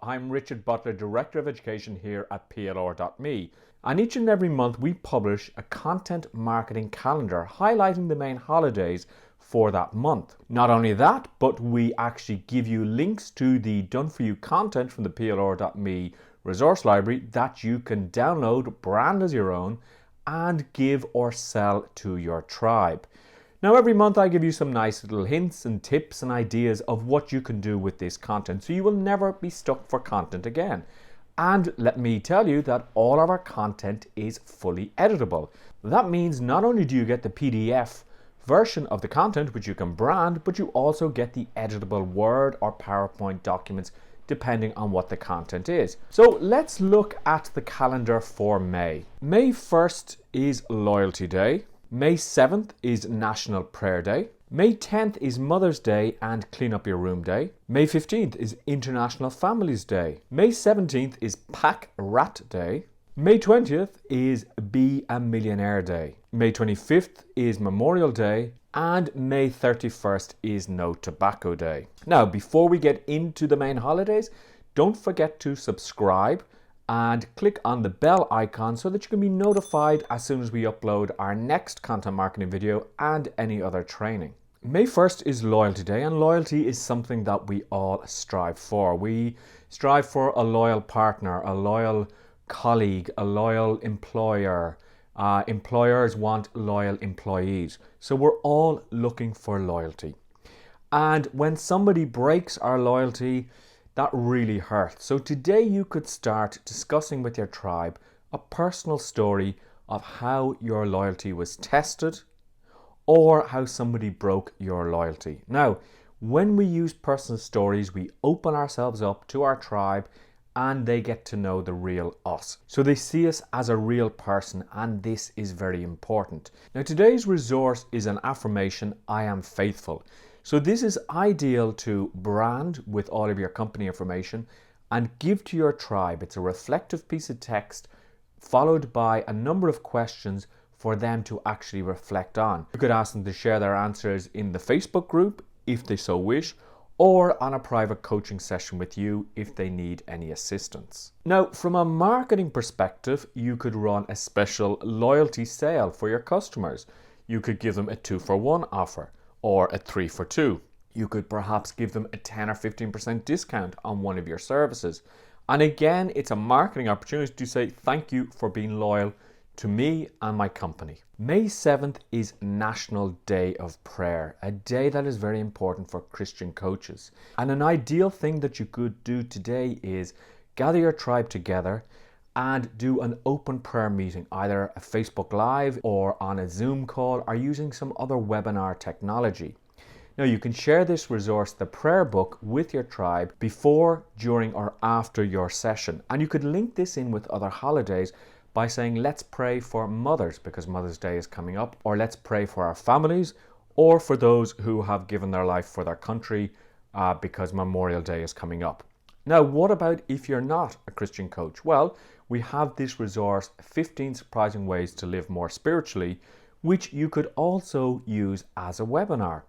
I'm Richard Butler, Director of Education here at PLR.me, and each and every month we publish a content marketing calendar highlighting the main holidays for that month. Not only that, but we actually give you links to the done for you content from the PLR.me resource library that you can download, brand as your own, and give or sell to your tribe. Now, every month I give you some nice little hints and tips and ideas of what you can do with this content, so you will never be stuck for content again. And let me tell you that all of our content is fully editable. That means not only do you get the PDF version of the content, which you can brand, but you also get the editable Word or PowerPoint documents, depending on what the content is. So let's look at the calendar for May. May 1st is Loyalty Day. May 7th is National Prayer Day. May 10th is Mother's Day and Clean Up Your Room Day. May 15th is International Families Day. May 17th is Pack Rat Day. May 20th is Be a Millionaire Day. May 25th is Memorial Day. And May 31st is No Tobacco Day. Now, before we get into the main holidays, don't forget to subscribe and click on the bell icon so that you can be notified as soon as we upload our next content marketing video and any other training. May 1st is Loyalty Day, and loyalty is something that we all strive for. We strive for a loyal partner, a loyal colleague, a loyal employer. Employers want loyal employees. So we're all looking for loyalty. And when somebody breaks our loyalty, that really hurts. So today you could start discussing with your tribe a personal story of how your loyalty was tested or how somebody broke your loyalty. Now, when we use personal stories, we open ourselves up to our tribe and they get to know the real us. So they see us as a real person, and this is very important. Now, today's resource is an affirmation, I am faithful. So this is ideal to brand with all of your company information and give to your tribe. It's a reflective piece of text followed by a number of questions for them to actually reflect on. You could ask them to share their answers in the Facebook group if they so wish, or on a private coaching session with you if they need any assistance. Now, from a marketing perspective, you could run a special loyalty sale for your customers. You could give them a 2-for-1 offer or a 3-for-2. You could perhaps give them a 10 or 15% discount on one of your services. And again, it's a marketing opportunity to say thank you for being loyal to me and my company. May 7th is National Day of Prayer, a day that is very important for Christian coaches. And an ideal thing that you could do today is gather your tribe together and do an open prayer meeting, either a Facebook Live or on a Zoom call or using some other webinar technology. Now, you can share this resource, the prayer book, with your tribe before, during, or after your session. And you could link this in with other holidays by saying, let's pray for mothers because Mother's Day is coming up, or let's pray for our families, or for those who have given their life for their country because Memorial Day is coming up. Now, what about if you're not a Christian coach? Well, we have this resource, 15 Surprising Ways to Live More Spiritually, which you could also use as a webinar.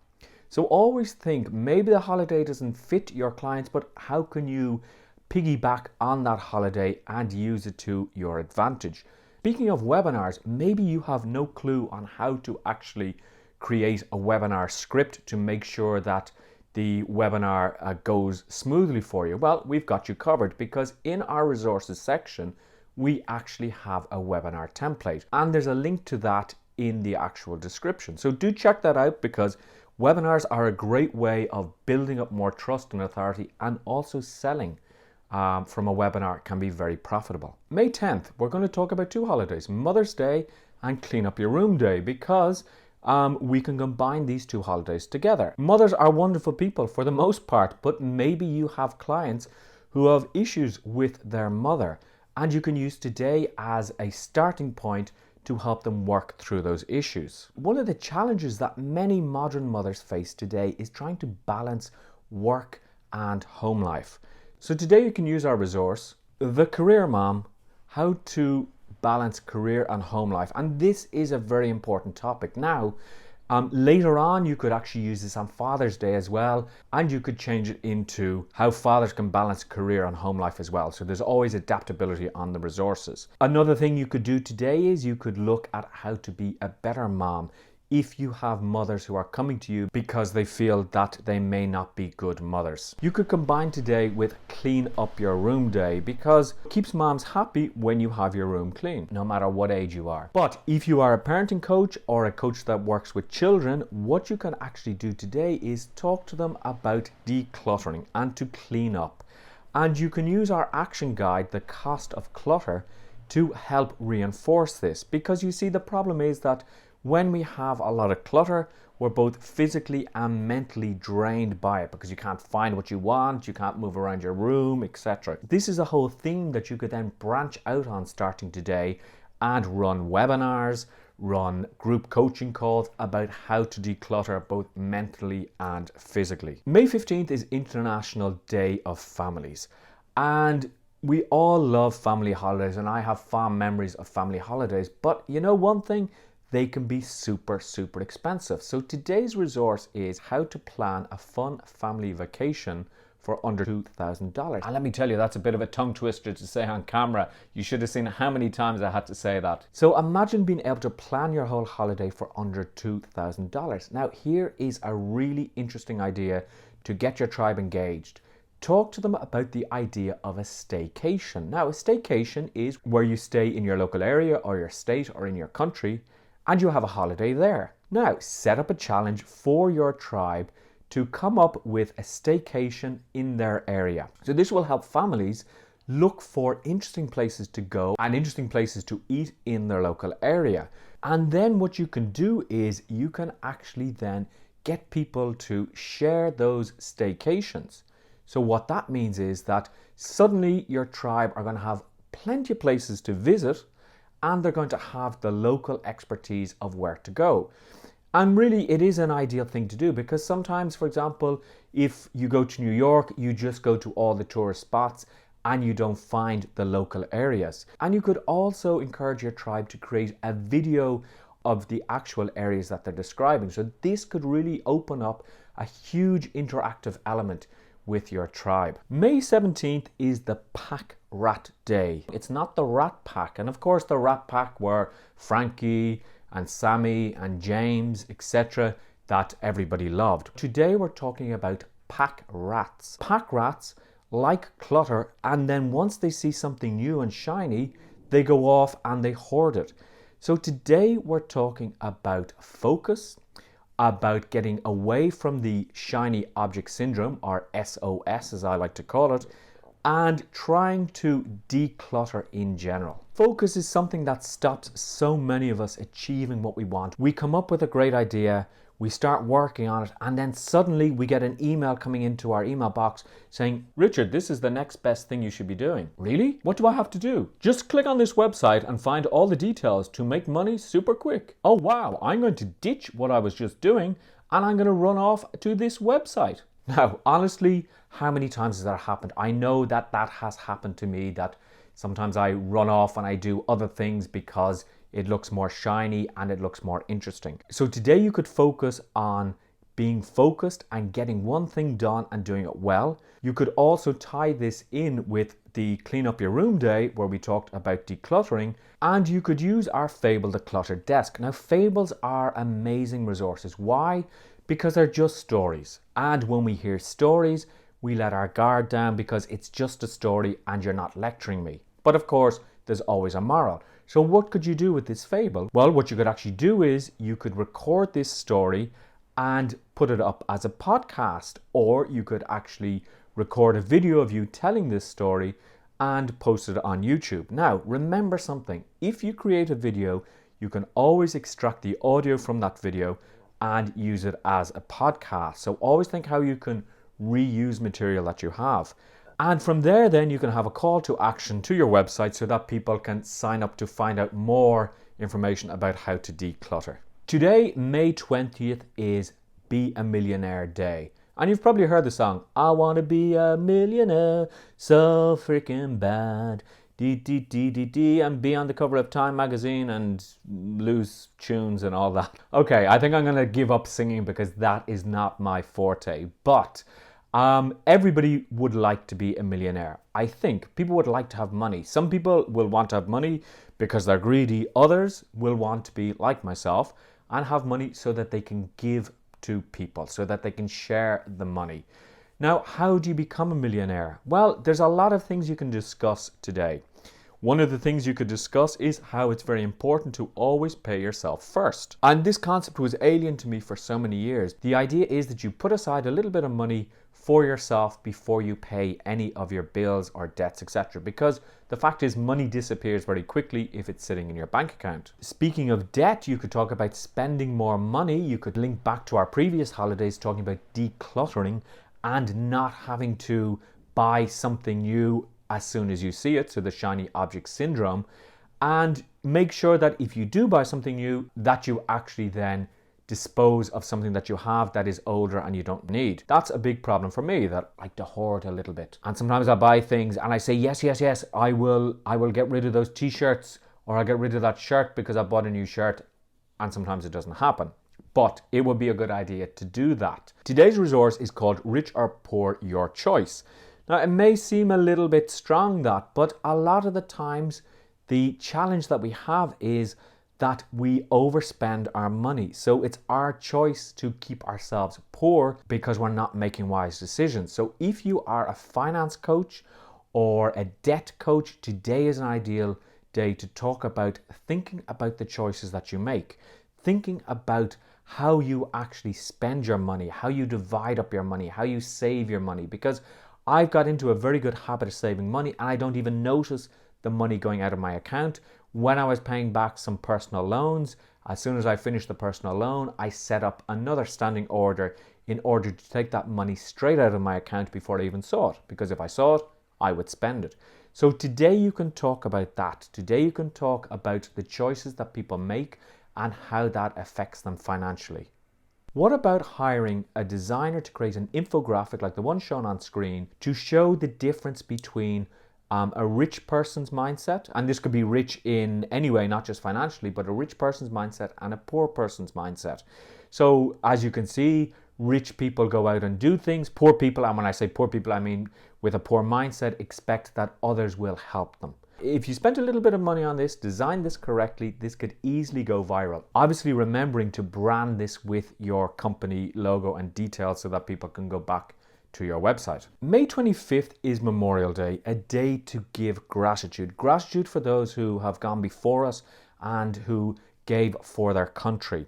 So always think, maybe the holiday doesn't fit your clients, but how can you piggyback on that holiday and use it to your advantage? Speaking of webinars, maybe you have no clue on how to actually create a webinar script to make sure that the webinar goes smoothly for you. Well, we've got you covered because in our resources section, we actually have a webinar template, and there's a link to that in the actual description. So do check that out because webinars are a great way of building up more trust and authority, and also selling from a webinar can be very profitable. May 10th, we're going to talk about 2 holidays, Mother's Day and Clean Up Your Room Day, because we can combine these 2 holidays together. Mothers are wonderful people for the most part, but maybe you have clients who have issues with their mother, and you can use today as a starting point to help them work through those issues. One of the challenges that many modern mothers face today is trying to balance work and home life. So today you can use our resource, The Career Mom, How to Balance Career and Home Life. And this is a very important topic. Now, Later on, you could actually use this on Father's Day as well, and you could change it into how fathers can balance career and home life as well. So there's always adaptability on the resources. Another thing you could do today is you could look at how to be a better mom if you have mothers who are coming to you because they feel that they may not be good mothers. You could combine today with clean up your room day because it keeps moms happy when you have your room clean, no matter what age you are. But if you are a parenting coach or a coach that works with children, what you can actually do today is talk to them about decluttering and to clean up. And you can use our action guide, The Cost of Clutter, to help reinforce this, because you see, the problem is that when we have a lot of clutter, we're both physically and mentally drained by it because you can't find what you want, you can't move around your room, etc. This is a whole theme that you could then branch out on starting today and run webinars, run group coaching calls about how to declutter both mentally and physically. May 15th is International Day of Families, and we all love family holidays, and I have fond memories of family holidays, but you know one thing? They can be super expensive. So today's resource is how to plan a fun family vacation for under $2,000. And let me tell you, that's a bit of a tongue twister to say on camera. You should have seen how many times I had to say that. So imagine being able to plan your whole holiday for under $2,000. Now here is a really interesting idea to get your tribe engaged. Talk to them about the idea of a staycation. Now, a staycation is where you stay in your local area or your state or in your country, and you have a holiday there. Now, set up a challenge for your tribe to come up with a staycation in their area. So this will help families look for interesting places to go and interesting places to eat in their local area. And then what you can do is you can actually then get people to share those staycations. So what that means is that suddenly your tribe are going to have plenty of places to visit, and they're going to have the local expertise of where to go. And really, it is an ideal thing to do because sometimes, for example, if you go to New York, you just go to all the tourist spots and you don't find the local areas. And you could also encourage your tribe to create a video of the actual areas that they're describing. So this could really open up a huge interactive element with your tribe. May 17th is the Pack Rat Day. It's not the Rat Pack, and of course the Rat Pack were Frankie and Sammy and James, etc., that everybody loved. Today we're talking about pack rats. Pack rats like clutter, and then once they see something new and shiny, they go off and they hoard it. So today we're talking about focus, about getting away from the shiny object syndrome, or SOS as I like to call it, and trying to declutter in general. Focus is something that stops so many of us achieving what we want. We come up with a great idea, we start working on it, and then suddenly we get an email coming into our email box saying, Richard, this is the next best thing you should be doing. Really? What do I have to do? Just click on this website and find all the details to make money super quick. Oh wow, I'm going to ditch what I was just doing and I'm going to run off to this website. Now, honestly, how many times has that happened? I know that that has happened to me, that sometimes I run off and I do other things because it looks more shiny and it looks more interesting. So today you could focus on being focused and getting one thing done and doing it well. You could also tie this in with the Clean Up Your Room Day where we talked about decluttering, and you could use our Fable, the Cluttered Desk. Now, fables are amazing resources. Why? Because they're just stories. And when we hear stories, we let our guard down because it's just a story and you're not lecturing me. But of course, there's always a moral. So what could you do with this fable? Well, what you could actually do is you could record this story and put it up as a podcast, or you could actually record a video of you telling this story and post it on YouTube. Now, remember something. If you create a video, you can always extract the audio from that video and use it as a podcast. So always think how you can reuse material that you have. And from there, then you can have a call to action to your website so that people can sign up to find out more information about how to declutter. Today, May 20th, is Be a Millionaire Day. And you've probably heard the song, I want to be a millionaire so freaking bad. and be on the cover of Time magazine and lose tunes and all that. Okay, I think I'm going to give up singing because that is not my forte. But everybody would like to be a millionaire. I think people would like to have money. Some people will want to have money because they're greedy. Others will want to be like myself and have money so that they can give to people, so that they can share the money. Now, how do you become a millionaire? Well, there's a lot of things you can discuss today. One of the things you could discuss is how it's very important to always pay yourself first. And this concept was alien to me for so many years. The idea is that you put aside a little bit of money for yourself before you pay any of your bills or debts, etc. Because the fact is, money disappears very quickly if it's sitting in your bank account. Speaking of debt, you could talk about spending more money. You could link back to our previous holidays talking about decluttering and not having to buy something new as soon as you see it, so the shiny object syndrome, and make sure that if you do buy something new, that you actually then dispose of something that you have that is older and you don't need. That's a big problem for me, that I like to hoard a little bit. And sometimes I buy things and I say, yes, I will get rid of those t-shirts, or I'll get rid of that shirt because I bought a new shirt, and sometimes it doesn't happen. But it would be a good idea to do that. Today's resource is called Rich or Poor, Your Choice. Now, it may seem a little bit strong, that, but a lot of the times the challenge that we have is that we overspend our money. So it's our choice to keep ourselves poor because we're not making wise decisions. So if you are a finance coach or a debt coach, today is an ideal day to talk about thinking about the choices that you make, thinking about how you actually spend your money, how you divide up your money, how you save your money. Because I've got into a very good habit of saving money and I don't even notice the money going out of my account. When I was paying back some personal loans, as soon as I finished the personal loan, I set up another standing order in order to take that money straight out of my account before I even saw it. Because if I saw it, I would spend it. So today you can talk about that. Today you can talk about the choices that people make and how that affects them financially. What about hiring a designer to create an infographic like the one shown on screen to show the difference between a rich person's mindset, and this could be rich in any way, not just financially, but a rich person's mindset and a poor person's mindset. So as you can see, rich people go out and do things. Poor people, and when I say poor people, I mean with a poor mindset, expect that others will help them. If you spent a little bit of money on this, design this correctly, this could easily go viral. Obviously remembering to brand this with your company logo and details so that people can go back to your website. May 25th is Memorial Day, a day to give gratitude. Gratitude for those who have gone before us and who gave for their country.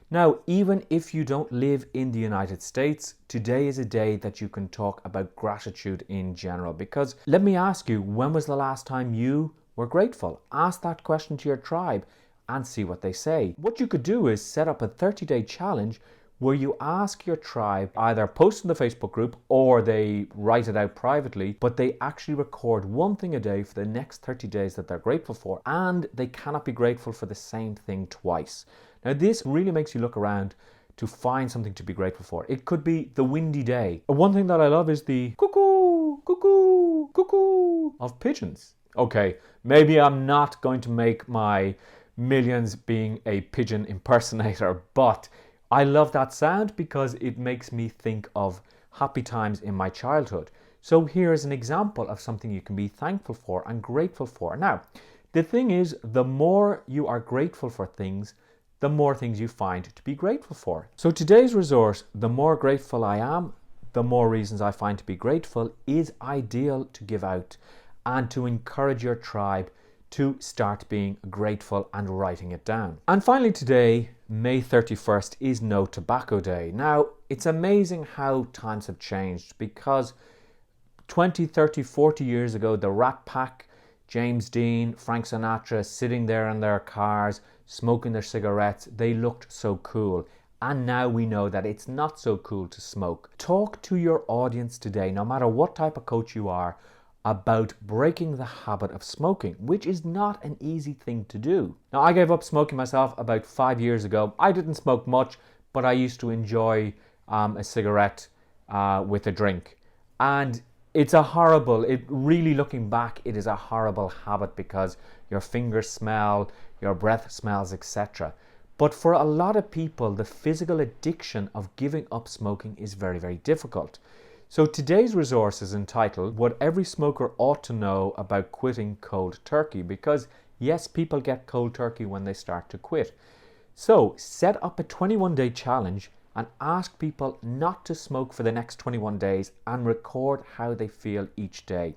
Now, even if you don't live in the United States, today is a day that you can talk about gratitude in general. Because let me ask you, when was the last time you were grateful? Ask that question to your tribe and see what they say. What you could do is set up a 30-day challenge where you ask your tribe, either post in the Facebook group or they write it out privately, but they actually record one thing a day for the next 30 days that they're grateful for, and they cannot be grateful for the same thing twice. Now, this really makes you look around to find something to be grateful for. It could be the windy day. One thing that I love is the cuckoo, cuckoo, cuckoo of pigeons. Okay, maybe I'm not going to make my millions being a pigeon impersonator, but I love that sound because it makes me think of happy times in my childhood. So here is an example of something you can be thankful for and grateful for. Now, the thing is, the more you are grateful for things, the more things you find to be grateful for. So today's resource, the more grateful I am, the more reasons I find to be grateful, is ideal to give out and to encourage your tribe to start being grateful and writing it down. And finally today, May 31st, is No Tobacco Day. Now, it's amazing how times have changed, because 20, 30, 40 years ago, the Rat Pack, James Dean, Frank Sinatra, sitting there in their cars, smoking their cigarettes, they looked so cool. And now we know that it's not so cool to smoke. Talk to your audience today, no matter what type of coach you are, about breaking the habit of smoking, which is not an easy thing to do. Now, I gave up smoking myself about 5 years ago. I didn't smoke much, but I used to enjoy a cigarette with a drink. And It's a horrible, really looking back, it is a horrible habit because your fingers smell, your breath smells, etc. But for a lot of people, the physical addiction of giving up smoking is very, very difficult. So today's resource is entitled What Every Smoker Ought to Know About Quitting Cold Turkey, because yes, people get cold turkey when they start to quit. So set up a 21-day challenge and ask people not to smoke for the next 21 days and record how they feel each day.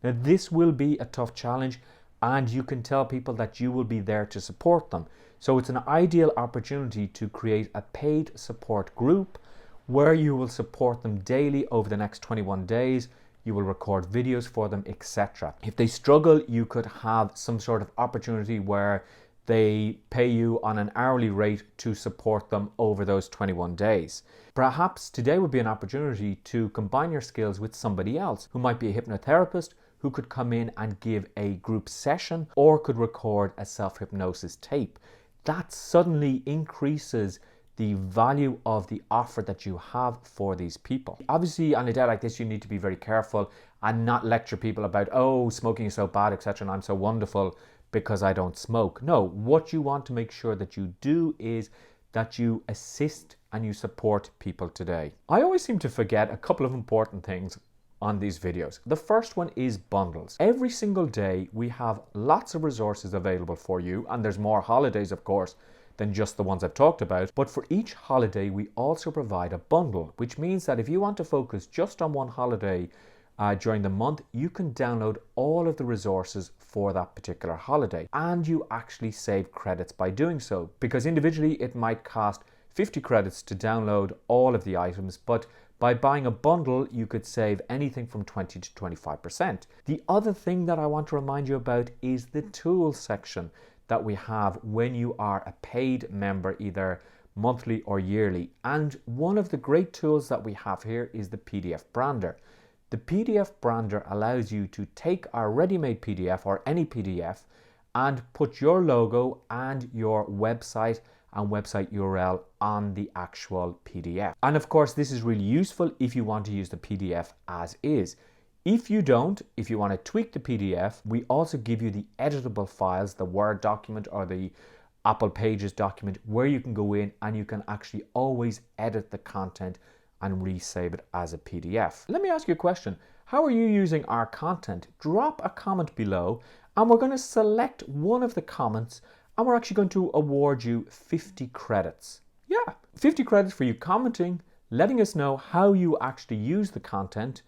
Now this will be a tough challenge, and you can tell people that you will be there to support them. So it's an ideal opportunity to create a paid support group where you will support them daily over the next 21 days. You will record videos for them, etc. If they struggle, you could have some sort of opportunity where they pay you on an hourly rate to support them over those 21 days. Perhaps today would be an opportunity to combine your skills with somebody else who might be a hypnotherapist who could come in and give a group session or could record a self-hypnosis tape. That suddenly increases the value of the offer that you have for these people. Obviously, on a day like this, you need to be very careful and not lecture people about, oh, smoking is so bad, etc., and I'm so wonderful because I don't smoke. No, what you want to make sure that you do is that you assist and you support people today. I always seem to forget a couple of important things on these videos. The first one is bundles. Every single day we have lots of resources available for you, and there's more holidays, of course, than just the ones I've talked about. But for each holiday, we also provide a bundle, which means that if you want to focus just on one holiday during the month, you can download all of the resources for that particular holiday, and you actually save credits by doing so, because individually it might cost 50 credits to download all of the items, but by buying a bundle you could save anything from 20 to 25%. The other thing that I want to remind you about is the tools section that we have when you are a paid member, either monthly or yearly. And one of the great tools that we have here is the PDF Brander. The PDF Brander allows you to take our ready-made PDF or any PDF and put your logo and your website and website URL on the actual PDF. And of course, this is really useful if you want to use the PDF as is. If you don't, if you want to tweak the PDF, we also give you the editable files, the Word document or the Apple Pages document, where you can go in and you can actually always edit the content and resave it as a PDF. Let me ask you a question. How are you using our content? Drop a comment below and we're going to select one of the comments and we're actually going to award you 50 credits. Yeah, 50 credits for you commenting, letting us know how you actually use the content.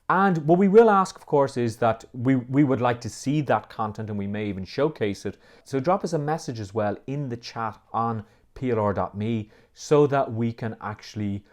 And what we will ask, of course, is that we would like to see that content and we may even showcase it. So drop us a message as well in the chat on PLR.me so that we can actually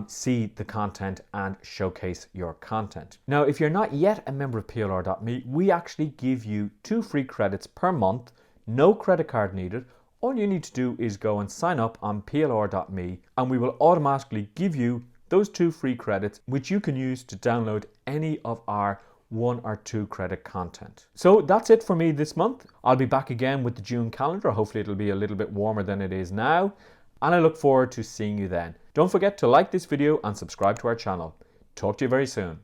see the content and showcase your content. Now, if you're not yet a member of PLR.me, we actually give you 2 free credits per month, no credit card needed. All you need to do is go and sign up on PLR.me and we will automatically give you those 2 free credits, which you can use to download any of our 1 or 2 credit content. So that's it for me this month. I'll be back again with the June calendar. Hopefully it'll be a little bit warmer than it is now. And I look forward to seeing you then. Don't forget to like this video and subscribe to our channel. Talk to you very soon.